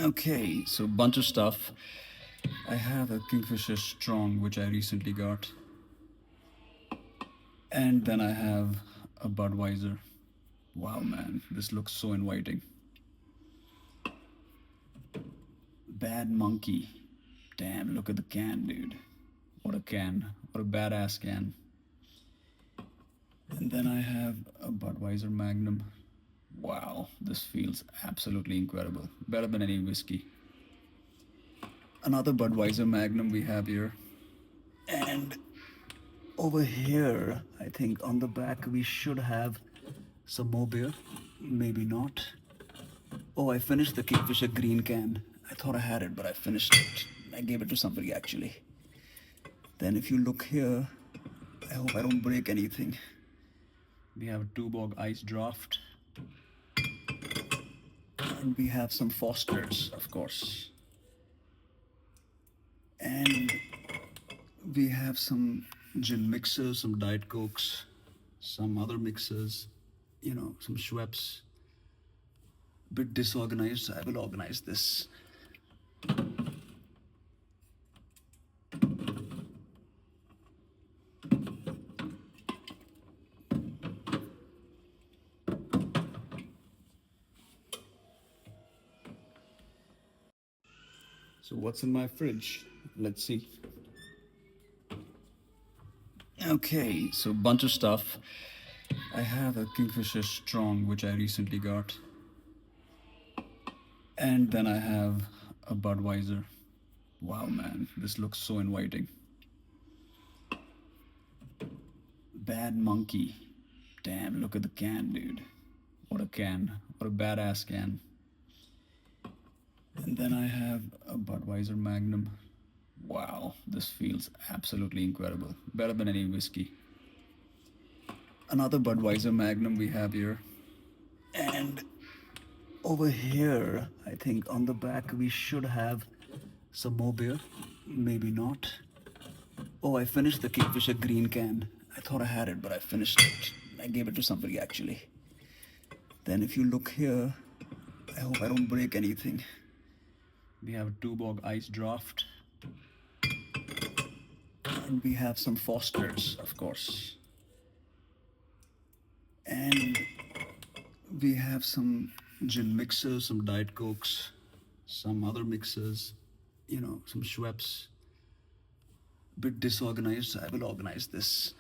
Okay, so bunch of stuff. I have a Kingfisher Strong, which I recently got. And then I have a Budweiser. Wow, man, this looks so inviting. Bad Monkey. Damn, look at the can, dude. What a can. What a badass can. And then I have a Budweiser Magnum. Wow, this feels absolutely incredible. Better than any whiskey. Another Budweiser Magnum we have here. And over here, I think on the back we should have some more beer. Maybe not. Oh, I finished the Kingfisher green can. I thought I had it, but I finished it. I gave it to somebody actually. Then if you look here, I hope I don't break anything. We have a Tuborg Ice Draft. And we have some Fosters, of course. And we have some gin mixers, some Diet Cokes, some other mixers, some Schweppes. Bit disorganized, so I will organize this. So what's in my fridge? Let's see. Okay, so bunch of stuff. I have a Kingfisher Strong, which I recently got. And then I have a Budweiser. Wow, man, this looks so inviting. Bad Monkey. Damn, look at the can, dude. What a can. What a badass can. And then I have a Budweiser Magnum. Wow, this feels absolutely incredible. Better than any whiskey. Another Budweiser Magnum we have here. And over here, I think on the back we should have some more beer. Maybe not. Oh, I finished the Kingfisher green can. I thought I had it, but I finished it. I gave it to somebody actually. Then if you look here, I hope I don't break anything. We have a Tuborg Ice Draft. And we have some Fosters, of course. And we have some gin mixers, some Diet Cokes, some other mixers, some Schweppes. Bit disorganized, so I will organize this.